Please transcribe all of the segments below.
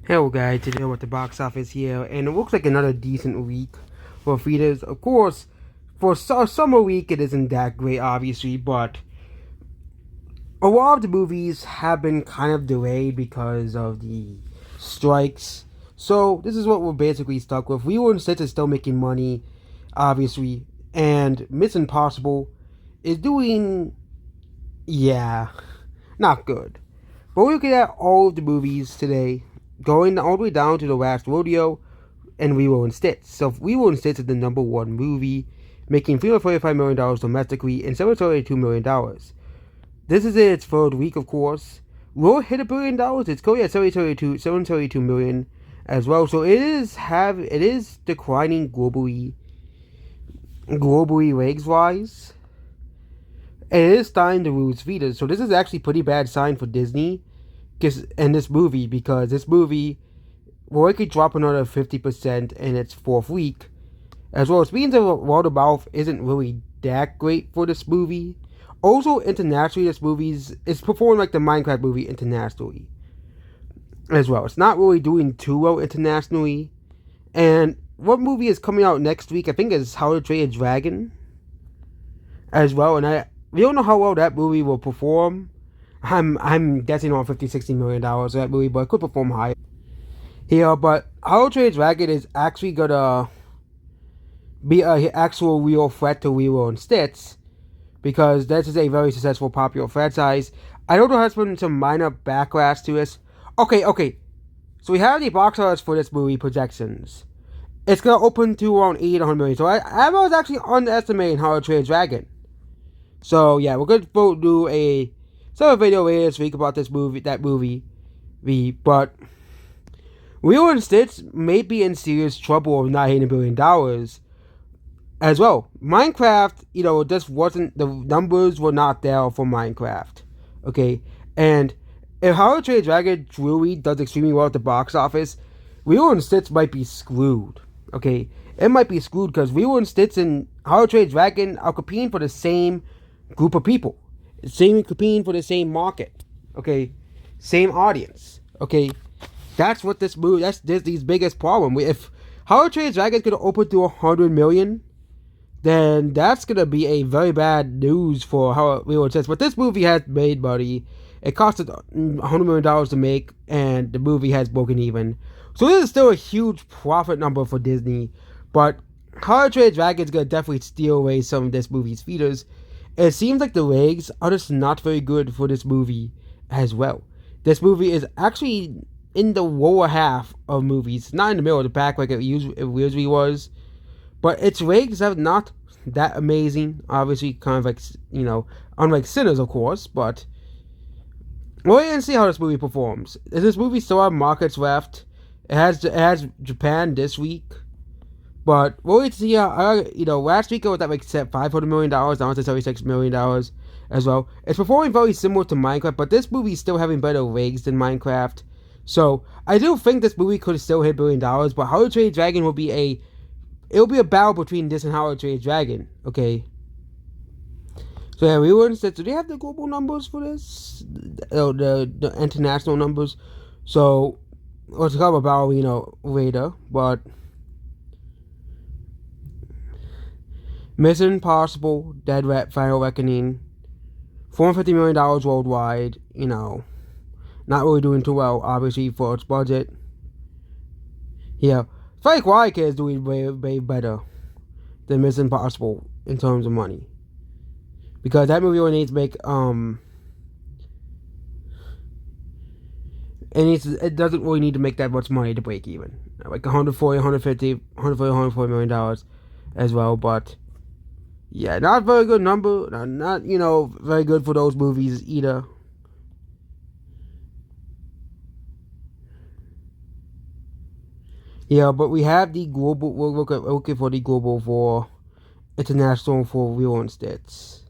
Hello guys, today with the box office here, and it looks like another decent week for theaters. Of course, for summer week it isn't that great, obviously, but a lot of the movies have been kind of delayed because of the strikes. So this is what we're basically stuck with. We were instead of still making money, obviously, and Mission Impossible is doing, yeah, not good. But we're looking at all of the movies today, going all the way down to the last rodeo and We Will and Stitch. So We Will and Stitch is the number one movie, making $345 million domestically and $732 million. This is its third week, of course. Will it hit $1 billion? It's currently at 732 million as well. So it is declining globally legs wise. And it is starting to lose feeders. So this is actually a pretty bad sign for Disney and this movie, because this movie will likely drop another 50% in its fourth week. As well, speaking of word of mouth isn't really that great for this movie. Also, internationally, this movie's it's performing like the Minecraft movie internationally as well. It's not really doing too well internationally. And what movie is coming out next week? I think is How to Train a Dragon as well. And we don't know how well that movie will perform. I'm guessing on $50-60 million that movie, but it could perform higher here. But How to Train a Dragon is actually gonna be an actual real threat to Lilo and Stitch, because this is a very successful, popular franchise. I don't know how it's been some minor backlash to this. Okay. So we have the box office for this movie projections. It's gonna open to around 800 million. So I was actually underestimating How to Train a Dragon. So yeah, we're gonna do a separate video later this week about that movie. But Lilo and Stitch may be in serious trouble of not hitting $1 billion as well. Minecraft, just wasn't, the numbers were not there for Minecraft. Okay? And if How to Train a Dragon truly does extremely well at the box office, Lilo and Stitch might be screwed. Okay? It might be screwed because Lilo and Stitch and How to Train a Dragon are competing for the same group of people. Competing for the same market. Okay? Same audience. Okay? That's what that's Disney's biggest problem. If How to Train a Dragon is going to open to 100 million, then that's gonna be a very bad news for how Lilo and Stitch. But this movie has made money. It costed $100 million to make, and the movie has broken even. So this is still a huge profit number for Disney. But How to Train a Dragon is gonna definitely steal away some of this movie's feeders. It seems like the legs are just not very good for this movie as well. This movie is actually in the lower half of movies, not in the middle of the pack like it usually was. But its legs have not that amazing. Obviously, kind of like, unlike Sinners, of course. But we'll wait and see how this movie performs. Does this movie still have markets left? It has Japan this week. But we'll wait to see last week it was at like $500 million, now it's at $76 million as well. It's performing very similar to Minecraft, but this movie is still having better legs than Minecraft. So I do think this movie could still hit $1 billion, but How to Train a Dragon will be a battle between this and How to Train a Dragon, okay? So yeah, we were said, do they have the global numbers for this? The international numbers. So let's talk about Ballerina later, but Mission Impossible, Dead Rat, Final Reckoning, $450 million worldwide, not really doing too well, obviously, for its budget. Yeah. Fake Wildcat is doing way better than Mission Impossible in terms of money, because that movie only needs to make it doesn't really need to make that much money to break even, like 140 million dollars as well. But yeah, not very good number, not very good for those movies either. Yeah, but we have the global. We're looking for the global for international for Lilo and Stitch.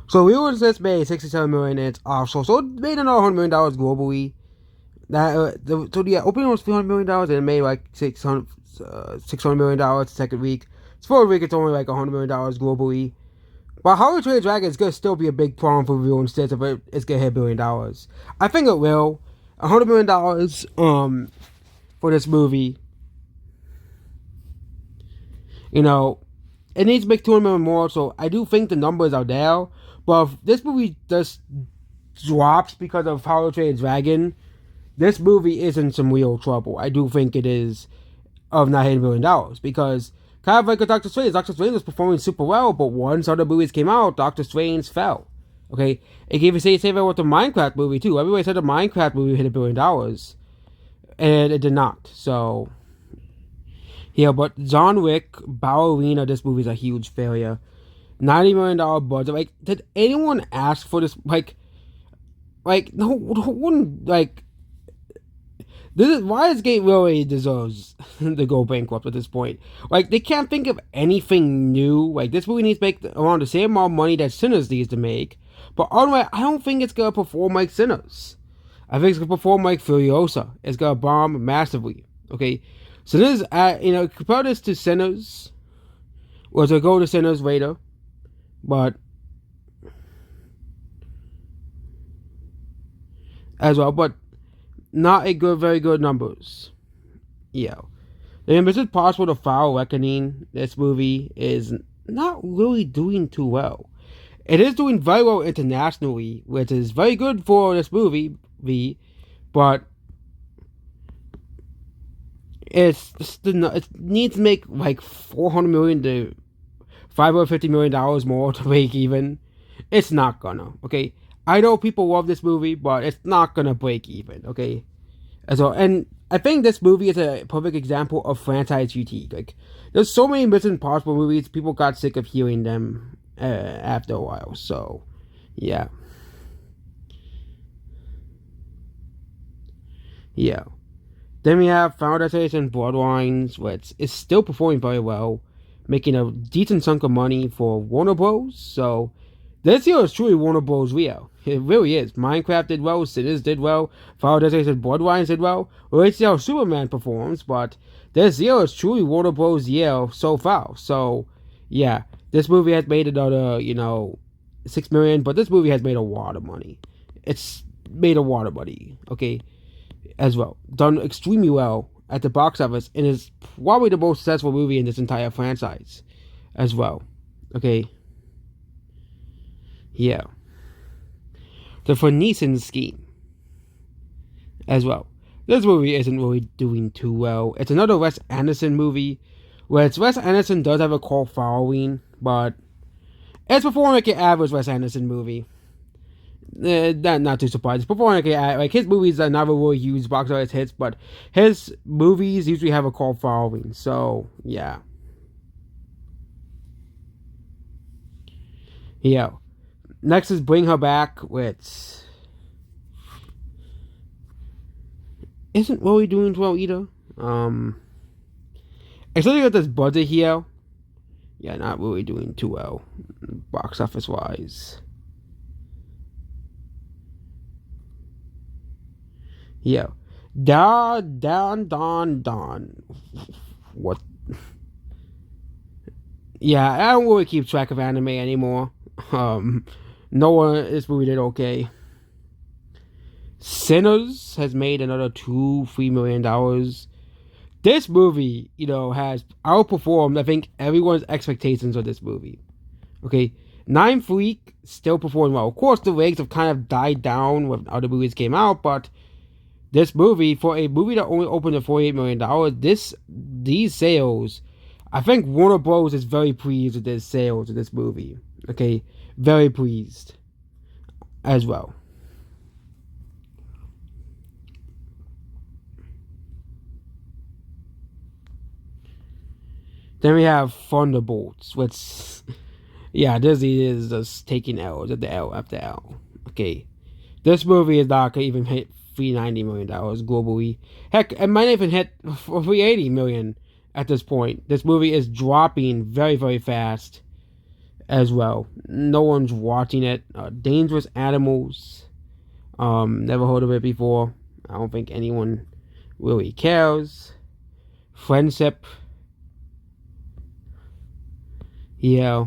So we was just made 67 million in its offshore, so it made another $100 million globally. The opening was $300 million and it made like $600 the second week. So for a week, it's only like $100 million globally. But How to Train Your Dragon is gonna still be a big problem for real instead of it's gonna hit $1 billion. I think it will. $100 million for this movie. You know, it needs to make 200 million more, so I do think the numbers are there. But if this movie just drops because of How to Train Your Dragon, this movie is in some real trouble. I do think it is of not hitting $1 billion because kind of like with Doctor Strange. Doctor Strange was performing super well, but once other movies came out, Doctor Strange fell. Okay, it gave the same with the Minecraft movie too. Everybody said the Minecraft movie hit $1 billion, and it did not. So yeah, but John Wick, Ballerina, this movie is a huge failure. $90 million budget. Like, did anyone ask for this? No one like. This is why this game really deserves to go bankrupt at this point. Like, they can't think of anything new. Like, this movie needs to make around the same amount of money that Sinners needs to make. But otherwise, I don't think it's gonna perform like Sinners. I think it's gonna perform like Furiosa. It's gonna bomb massively. Okay, so this is compare this to Sinners. Or to go to Sinners later, but as well, but not a very good numbers. Yeah. And Mission Possible: The Final Reckoning, this movie is not really doing too well. It is doing very well internationally, which is very good for this movie, but it needs to make like $400 million to $550 million more to break even. It's not gonna, okay? I know people love this movie, but it's not gonna break even, okay? And I think this movie is a perfect example of franchise fatigue. Like, there's so many Mission Impossible movies, people got sick of hearing them after a while. So, yeah. Yeah. Then we have Final Destination Bloodlines, which is still performing very well, making a decent chunk of money for Warner Bros. So, this year is truly Warner Bros. Real. It really is. Minecraft did well, Sinners did well, Final Destination Bloodlines did well. We'll wait to see how Superman performs, but this year is truly Warner Bros. Year so far. So, yeah. This movie has made another, $6 million, but this movie has made a lot of money. It's made a lot of money, okay, as well. Done extremely well at the box office, and is probably the most successful movie in this entire franchise, as well, okay. Yeah. The Phoenician Scheme, as well. This movie isn't really doing too well. It's another Wes Anderson movie, where Wes Anderson does have a cult following, but it's performing like an average Wes Anderson movie. Not too surprised. It's performing like his movies are never really huge box office hits, but his movies usually have a cult following. So yeah. Yeah. Next is Bring Her Back, which isn't really doing well either. Especially with this budget here. Yeah, not really doing too well, box office wise. Yeah. Don. What? Yeah, I don't really keep track of anime anymore. No one, this movie did okay. Sinners has made another $3 million. This movie, has outperformed, I think, everyone's expectations of this movie. Okay, Ninth Week still performed well. Of course, the ratings have kind of died down when other movies came out, but this movie, for a movie that only opened at $48 million, these sales, I think Warner Bros. Is very pleased with this sales of this movie. Okay, very pleased as well. Then we have Thunderbolts, which, yeah, Disney is just taking L's at the L after L. Okay, this movie is not gonna even hit $390 million globally. Heck, it might even hit $380 million at this point. This movie is dropping very, very fast as well. No one's watching it. Dangerous Animals. Never heard of it before. I don't think anyone really cares. Friendship. Yeah.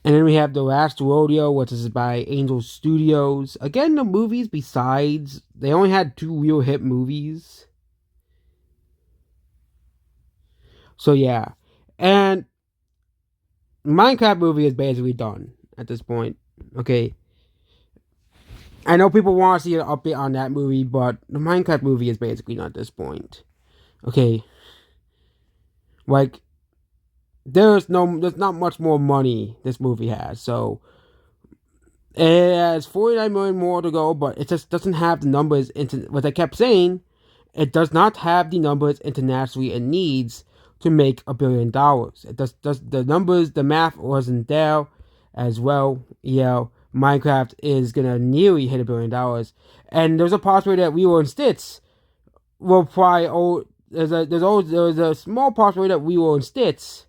And then we have The Last Rodeo, which is by Angel Studios. Again, the movies besides, they only had two real hit movies. So yeah. And Minecraft movie is basically done at this point. Okay. I know people want to see an update on that movie, but the Minecraft movie is basically done at this point. Okay. Like, there's not much more money this movie has, so it has 49 million more to go, but it just doesn't have the numbers into what I kept saying. It does not have the numbers internationally it needs to make $1 billion. It does the numbers, the math wasn't there as well. Yeah, Minecraft is gonna nearly hit $1 billion, and there's a possibility that we were in Stitch will probably there's a small possibility that we were in Stitch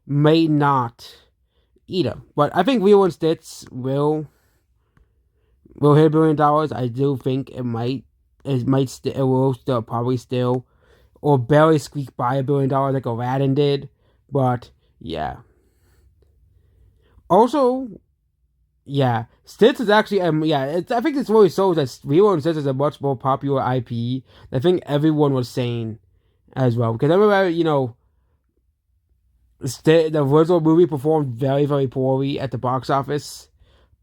may not either. But I think Lilo and Stitch will hit $1 billion. I do think it will still probably still or barely squeak by $1 billion like Aladdin did. But yeah. Also, yeah, Stitch is actually I think this really shows that Lilo and Stitch is a much more popular IP. I think everyone was saying as well, because I remember the original movie performed very, very poorly at the box office,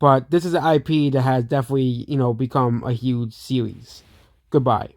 but this is an IP that has definitely, become a huge series. Goodbye.